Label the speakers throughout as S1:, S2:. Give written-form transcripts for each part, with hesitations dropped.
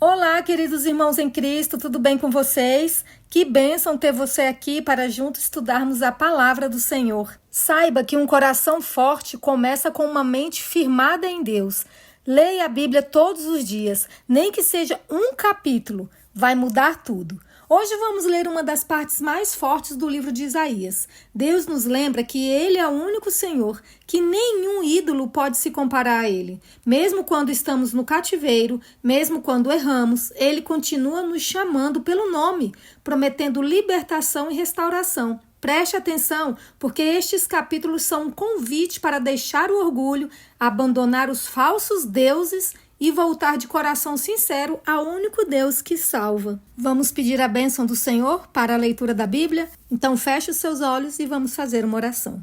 S1: Olá, queridos irmãos em Cristo, tudo bem com vocês? Que bênção ter você aqui para juntos estudarmos a palavra do Senhor. Saiba que um coração forte começa com uma mente firmada em Deus. Leia a Bíblia todos os dias, nem que seja um capítulo, vai mudar tudo. Hoje vamos ler uma das partes mais fortes do livro de Isaías. Deus nos lembra que Ele é o único Senhor, que nenhum ídolo pode se comparar a Ele. Mesmo quando estamos no cativeiro, mesmo quando erramos, Ele continua nos chamando pelo nome, prometendo libertação e restauração. Preste atenção, porque estes capítulos são um convite para deixar o orgulho, abandonar os falsos deuses e voltar de coração sincero ao único Deus que salva. Vamos pedir a bênção do Senhor para a leitura da Bíblia? Então feche os seus olhos e vamos fazer uma oração.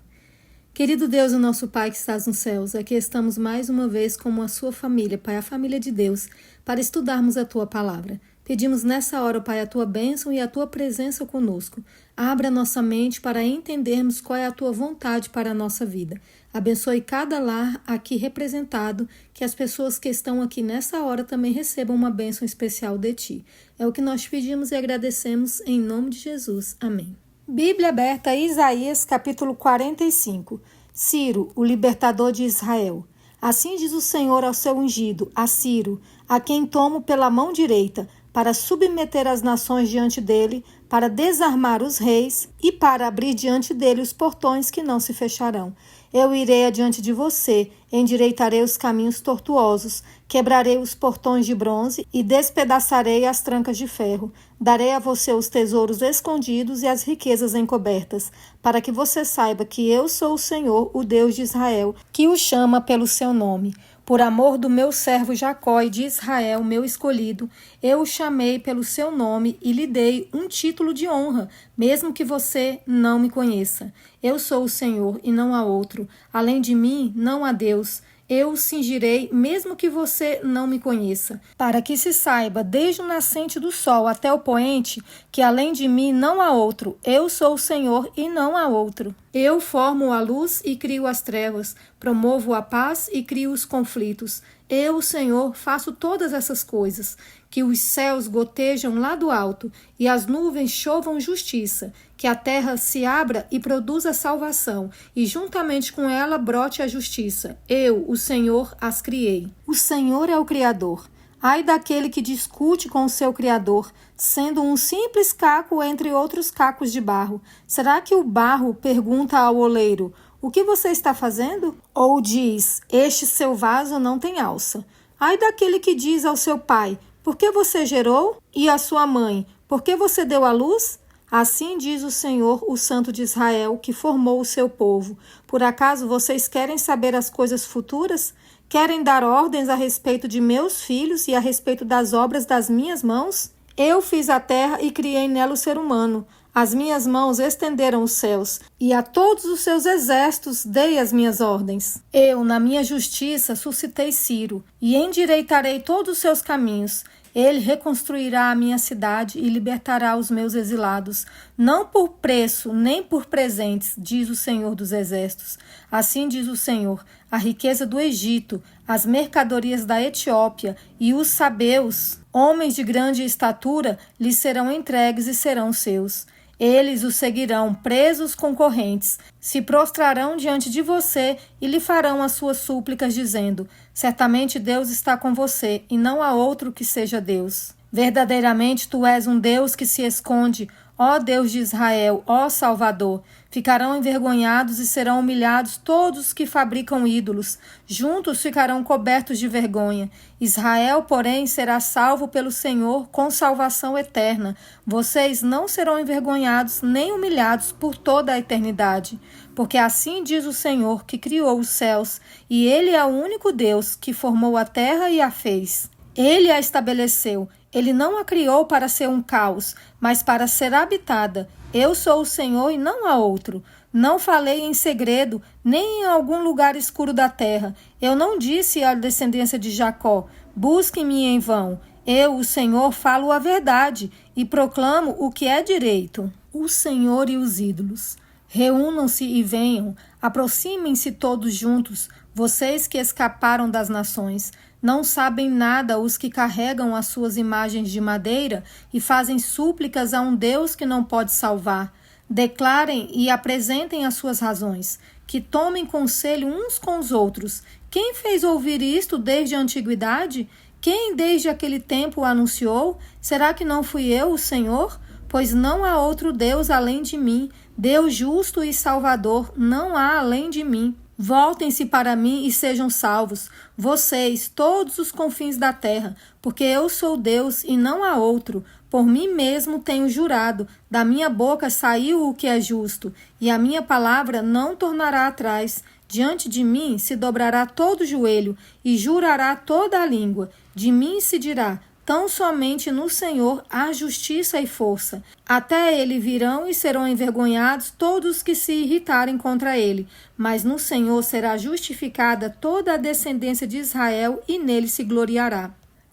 S1: Querido Deus, o nosso Pai que estás nos céus, aqui estamos mais uma vez como a sua família, Pai, a família de Deus, para estudarmos a tua palavra. Pedimos nessa hora, Pai, a tua bênção e a tua presença conosco. Abra nossa mente para entendermos qual é a tua vontade para a nossa vida. Abençoe cada lar aqui representado, que as pessoas que estão aqui nessa hora também recebam uma bênção especial de ti. É o que nós pedimos e agradecemos em nome de Jesus. Amém. Bíblia aberta, Isaías, capítulo 45. Ciro, o libertador de Israel. Assim diz o Senhor ao seu ungido, a Ciro, a quem tomo pela mão direita, para submeter as nações diante dele, para desarmar os reis e para abrir diante dele os portões que não se fecharão. Eu irei adiante de você, endireitarei os caminhos tortuosos, quebrarei os portões de bronze e despedaçarei as trancas de ferro. Darei a você os tesouros escondidos e as riquezas encobertas, para que você saiba que eu sou o Senhor, o Deus de Israel, que o chama pelo seu nome. Por amor do meu servo Jacó e de Israel, meu escolhido, eu o chamei pelo seu nome e lhe dei um título de honra, mesmo que você não me conheça. Eu sou o Senhor e não há outro. Além de mim, não há Deus. Eu o cingirei, mesmo que você não me conheça, para que se saiba, desde o nascente do sol até o poente, que além de mim não há outro. Eu sou o Senhor e não há outro. Eu formo a luz e crio as trevas, promovo a paz e crio os conflitos. Eu, o Senhor, faço todas essas coisas. Que os céus gotejam lá do alto e as nuvens chovam justiça, que a terra se abra e produza salvação, e juntamente com ela brote a justiça. Eu, o Senhor, as criei. O Senhor é o Criador. Ai daquele que discute com o seu Criador, sendo um simples caco entre outros cacos de barro. Será que o barro pergunta ao oleiro: o que você está fazendo? Ou diz: este seu vaso não tem alça. Ai daquele que diz ao seu pai: por que você gerou? E à sua mãe: por que você deu à luz? Assim diz o Senhor, o Santo de Israel, que formou o seu povo. Por acaso vocês querem saber as coisas futuras? Querem dar ordens a respeito de meus filhos e a respeito das obras das minhas mãos? Eu fiz a terra e criei nela o ser humano. As minhas mãos estenderam os céus, e a todos os seus exércitos dei as minhas ordens. Eu, na minha justiça, suscitei Ciro, e endireitarei todos os seus caminhos. Ele reconstruirá a minha cidade e libertará os meus exilados, não por preço nem por presentes, diz o Senhor dos Exércitos. Assim diz o Senhor: a riqueza do Egito, as mercadorias da Etiópia e os sabeus, homens de grande estatura, lhes serão entregues e serão seus. Eles o seguirão presos com correntes, se prostrarão diante de você e lhe farão as suas súplicas, dizendo: certamente Deus está com você, e não há outro que seja Deus. Verdadeiramente tu és um Deus que se esconde, ó Deus de Israel, ó Salvador. Ficarão envergonhados e serão humilhados todos os que fabricam ídolos. Juntos ficarão cobertos de vergonha. Israel, porém, será salvo pelo Senhor com salvação eterna. Vocês não serão envergonhados nem humilhados por toda a eternidade. Porque assim diz o Senhor, que criou os céus, e Ele é o único Deus que formou a terra e a fez. Ele a estabeleceu. Ele não a criou para ser um caos, mas para ser habitada. Eu sou o Senhor e não há outro. Não falei em segredo, nem em algum lugar escuro da terra. Eu não disse à descendência de Jacó: busque-me em vão. Eu, o Senhor, falo a verdade e proclamo o que é direito. O Senhor e os ídolos. Reúnam-se e venham, aproximem-se todos juntos, vocês que escaparam das nações. Não sabem nada os que carregam as suas imagens de madeira e fazem súplicas a um Deus que não pode salvar. Declarem e apresentem as suas razões, que tomem conselho uns com os outros. Quem fez ouvir isto desde a antiguidade? Quem desde aquele tempo o anunciou? Será que não fui eu, o Senhor? Pois não há outro Deus além de mim, Deus justo e salvador, não há além de mim. Voltem-se para mim e sejam salvos, vocês, todos os confins da terra, porque eu sou Deus e não há outro. Por mim mesmo tenho jurado, da minha boca saiu o que é justo, e a minha palavra não tornará atrás. Diante de mim se dobrará todo o joelho e jurará toda a língua. De mim se dirá: tão somente no Senhor há justiça e força. Até ele virão e serão envergonhados todos os que se irritarem contra ele. Mas no Senhor será justificada toda a descendência de Israel e nele se gloriará.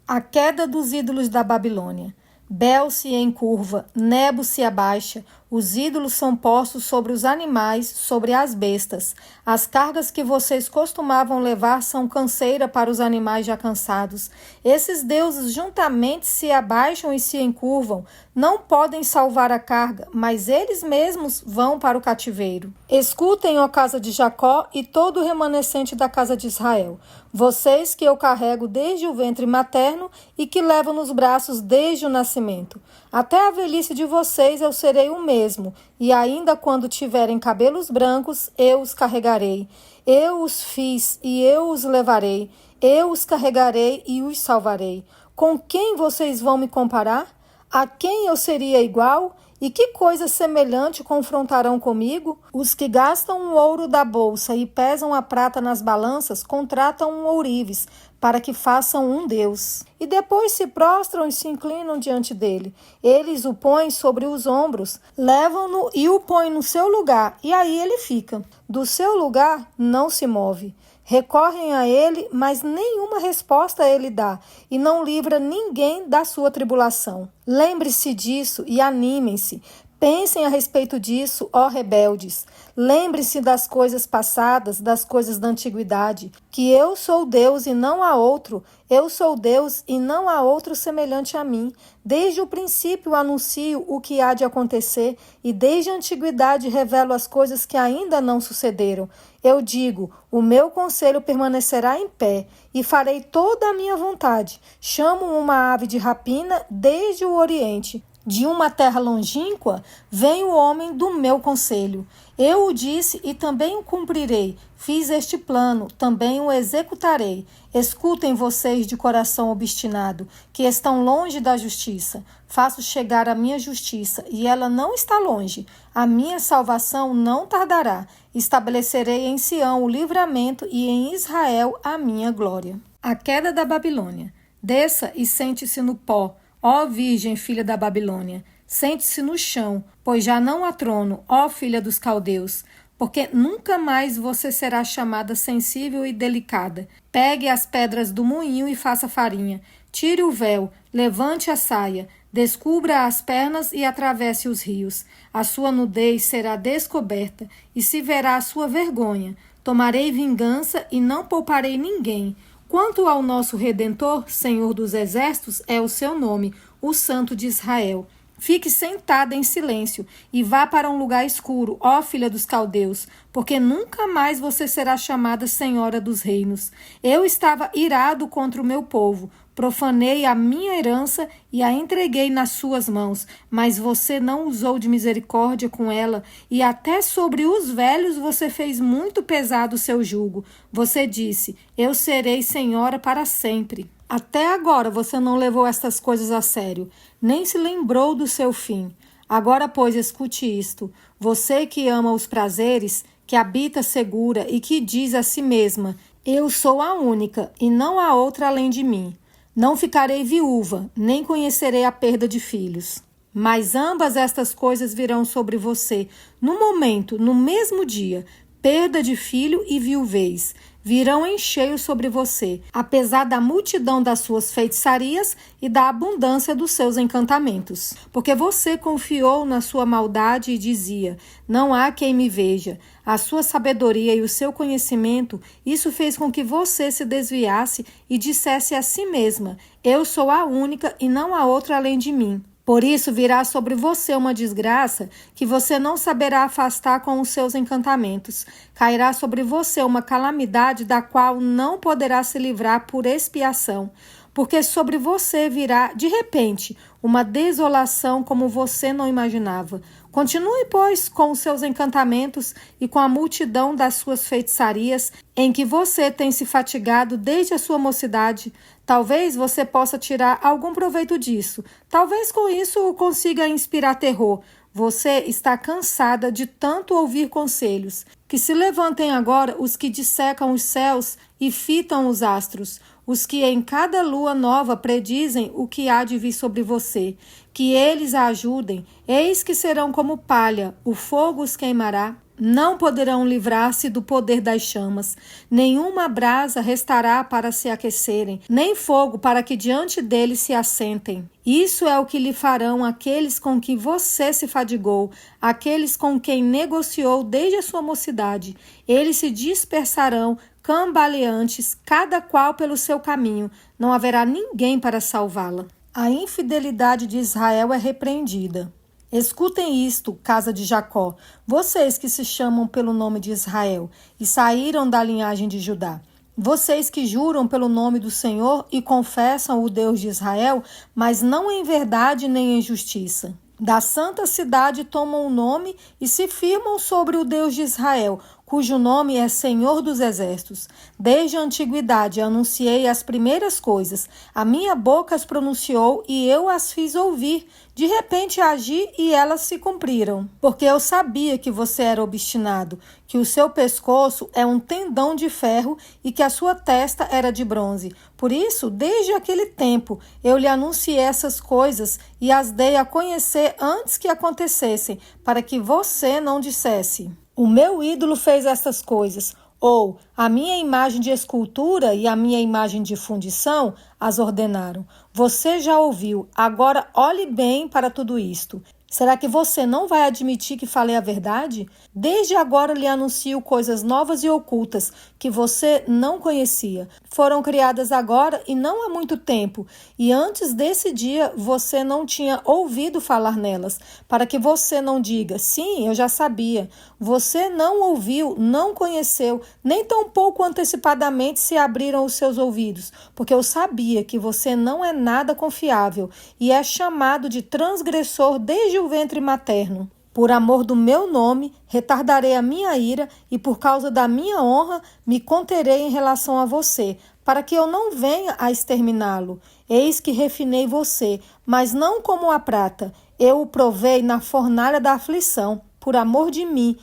S1: A queda dos ídolos da Babilônia. Bel se encurva, Nebo se abaixa, os ídolos são postos sobre os animais, sobre as bestas. As cargas que vocês costumavam levar são canseira para os animais já cansados. Esses deuses juntamente se abaixam e se encurvam. Não podem salvar a carga, mas eles mesmos vão para o cativeiro. Escutem, ó casa de Jacó e todo o remanescente da casa de Israel. Vocês que eu carrego desde o ventre materno e que levo nos braços desde o nascimento. Até a velhice de vocês eu serei o mesmo, e ainda quando tiverem cabelos brancos, eu os carregarei. Eu os fiz e eu os levarei. Eu os carregarei e os salvarei. Com quem vocês vão me comparar? A quem eu seria igual? E que coisa semelhante confrontarão comigo? Os que gastam o ouro da bolsa e pesam a prata nas balanças contratam um ourives para que façam um deus. E depois se prostram e se inclinam diante dele. Eles o põem sobre os ombros, levam-no e o põem no seu lugar, e aí ele fica. Do seu lugar não se move. Recorrem a ele, mas nenhuma resposta ele dá, e não livra ninguém da sua tribulação. Lembre-se disso e animem-se. Pensem a respeito disso, ó rebeldes. Lembre-se das coisas passadas, das coisas da antiguidade, que eu sou Deus e não há outro. Eu sou Deus e não há outro semelhante a mim. Desde o princípio anuncio o que há de acontecer e desde a antiguidade revelo as coisas que ainda não sucederam. Eu digo, o meu conselho permanecerá em pé e farei toda a minha vontade. Chamo uma ave de rapina desde o Oriente. De uma terra longínqua vem o homem do meu conselho. Eu o disse e também o cumprirei. Fiz este plano, também o executarei. Escutem vocês de coração obstinado, que estão longe da justiça. Faço chegar a minha justiça, e ela não está longe. A minha salvação não tardará. Estabelecerei em Sião o livramento e em Israel a minha glória. A queda da Babilônia. Desça e sente-se no pó, ó Virgem, filha da Babilônia. Sente-se no chão, pois já não há trono, ó filha dos caldeus, porque nunca mais você será chamada sensível e delicada. Pegue as pedras do moinho e faça farinha. Tire o véu, levante a saia, descubra as pernas e atravesse os rios. A sua nudez será descoberta e se verá a sua vergonha. Tomarei vingança e não pouparei ninguém. Quanto ao nosso Redentor, Senhor dos Exércitos é o seu nome, o Santo de Israel. Fique sentada em silêncio e vá para um lugar escuro, ó filha dos caldeus, porque nunca mais você será chamada Senhora dos Reinos. Eu estava irado contra o meu povo, profanei a minha herança e a entreguei nas suas mãos, mas você não usou de misericórdia com ela, e até sobre os velhos você fez muito pesado o seu jugo. Você disse, eu serei senhora para sempre. Até agora você não levou estas coisas a sério, nem se lembrou do seu fim. Agora, pois, escute isto. Você que ama os prazeres, que habita segura e que diz a si mesma, eu sou a única e não há outra além de mim. Não ficarei viúva, nem conhecerei a perda de filhos. Mas ambas estas coisas virão sobre você, no momento, no mesmo dia, perda de filho e viuvez. virão em cheio sobre você, apesar da multidão das suas feitiçarias e da abundância dos seus encantamentos. Porque você confiou na sua maldade e dizia: não há quem me veja. A sua sabedoria e o seu conhecimento, isso fez com que você se desviasse e dissesse a si mesma: eu sou a única e não há outra além de mim. Por isso virá sobre você uma desgraça que você não saberá afastar com os seus encantamentos. Cairá sobre você uma calamidade da qual não poderá se livrar por expiação. Porque sobre você virá, de repente, uma desolação como você não imaginava. Continue, pois, com os seus encantamentos e com a multidão das suas feitiçarias, em que você tem se fatigado desde a sua mocidade. Talvez você possa tirar algum proveito disso. Talvez com isso consiga inspirar terror. Você está cansada de tanto ouvir conselhos. Que se levantem agora os que dissecam os céus e fitam os astros, os que em cada lua nova predizem o que há de vir sobre você. Que eles a ajudem, eis que serão como palha, o fogo os queimará. Não poderão livrar-se do poder das chamas. Nenhuma brasa restará para se aquecerem, nem fogo para que diante deles se assentem. Isso é o que lhe farão aqueles com que você se fadigou, aqueles com quem negociou desde a sua mocidade. Eles se dispersarão, cambaleantes, cada qual pelo seu caminho. Não haverá ninguém para salvá-la. A infidelidade de Israel é repreendida. Escutem isto, casa de Jacó, vocês que se chamam pelo nome de Israel e saíram da linhagem de Judá. Vocês que juram pelo nome do Senhor e confessam o Deus de Israel, mas não em verdade nem em justiça. Da santa cidade tomam o nome e se firmam sobre o Deus de Israel, cujo nome é Senhor dos Exércitos. Desde a antiguidade anunciei as primeiras coisas, a minha boca as pronunciou e eu as fiz ouvir. De repente agi e elas se cumpriram. Porque eu sabia que você era obstinado, que o seu pescoço é um tendão de ferro e que a sua testa era de bronze. Por isso, desde aquele tempo, eu lhe anunciei essas coisas e as dei a conhecer antes que acontecessem, para que você não dissesse: o meu ídolo fez estas coisas, ou a minha imagem de escultura e a minha imagem de fundição as ordenaram. Você já ouviu, agora olhe bem para tudo isto. Será que você não vai admitir que falei a verdade? Desde agora lhe anuncio coisas novas e ocultas que você não conhecia. Foram criadas agora e não há muito tempo, e antes desse dia você não tinha ouvido falar nelas, para que você não diga: sim, eu já sabia. Você não ouviu, não conheceu, nem tampouco antecipadamente se abriram os seus ouvidos, porque eu sabia que você não é nada confiável e é chamado de transgressor desde o ventre materno. Por amor do meu nome, retardarei a minha ira e por causa da minha honra me conterei em relação a você, para que eu não venha a exterminá-lo. Eis que refinei você, mas não como a prata. Eu o provei na fornalha da aflição. Por amor de mim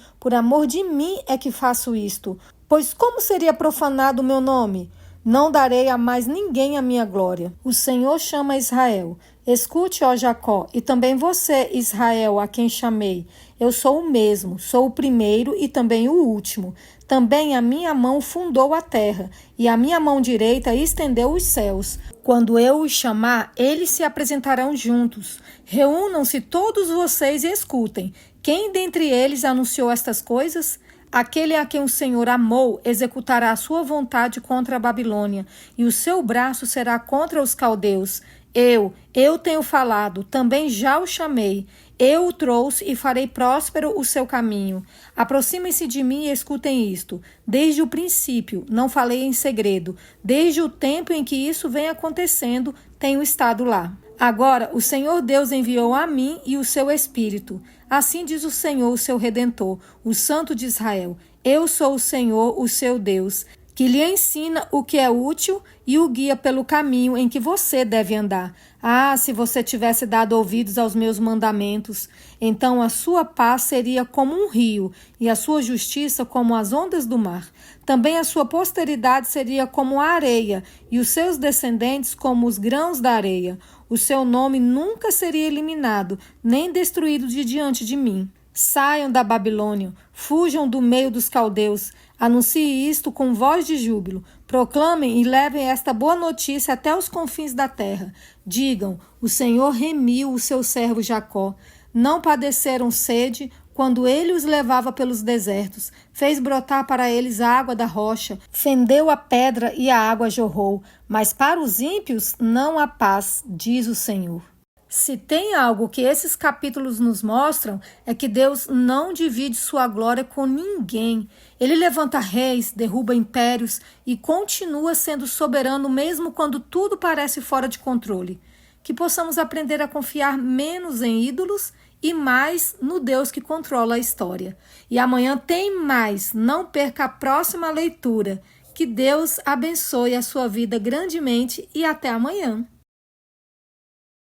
S1: é que faço isto. Pois como seria profanado o meu nome? Não darei a mais ninguém a minha glória. O Senhor chama Israel. Escute, ó Jacó, e também você, Israel, a quem chamei. Eu sou o mesmo, sou o primeiro e também o último. Também a minha mão fundou a terra, e a minha mão direita estendeu os céus. Quando eu os chamar, eles se apresentarão juntos. Reúnam-se todos vocês e escutem. Quem dentre eles anunciou estas coisas? Aquele a quem o Senhor amou executará a sua vontade contra a Babilônia, e o seu braço será contra os caldeus. Eu tenho falado, também já o chamei. Eu o trouxe e farei próspero o seu caminho. Aproximem-se de mim e escutem isto. Desde o princípio, não falei em segredo. Desde o tempo em que isso vem acontecendo, tenho estado lá. Agora, o Senhor Deus enviou a mim e o seu Espírito. Assim diz o Senhor, o seu Redentor, o Santo de Israel. Eu sou o Senhor, o seu Deus, que lhe ensina o que é útil e o guia pelo caminho em que você deve andar. Ah, se você tivesse dado ouvidos aos meus mandamentos, então a sua paz seria como um rio e a sua justiça como as ondas do mar. Também a sua posteridade seria como a areia e os seus descendentes como os grãos da areia. O seu nome nunca seria eliminado, nem destruído de diante de mim. Saiam da Babilônia, fujam do meio dos caldeus. Anuncie isto com voz de júbilo. Proclamem e levem esta boa notícia até os confins da terra. Digam, o Senhor remiu o seu servo Jacó. Não padeceram sede quando ele os levava pelos desertos. Fez brotar para eles a água da rocha. Fendeu a pedra e a água jorrou. Mas para os ímpios não há paz, diz o Senhor. Se tem algo que esses capítulos nos mostram, é que Deus não divide sua glória com ninguém. Ele levanta reis, derruba impérios e continua sendo soberano mesmo quando tudo parece fora de controle. Que possamos aprender a confiar menos em ídolos e mais no Deus que controla a história. E amanhã tem mais, não perca a próxima leitura. Que Deus abençoe a sua vida grandemente e até amanhã.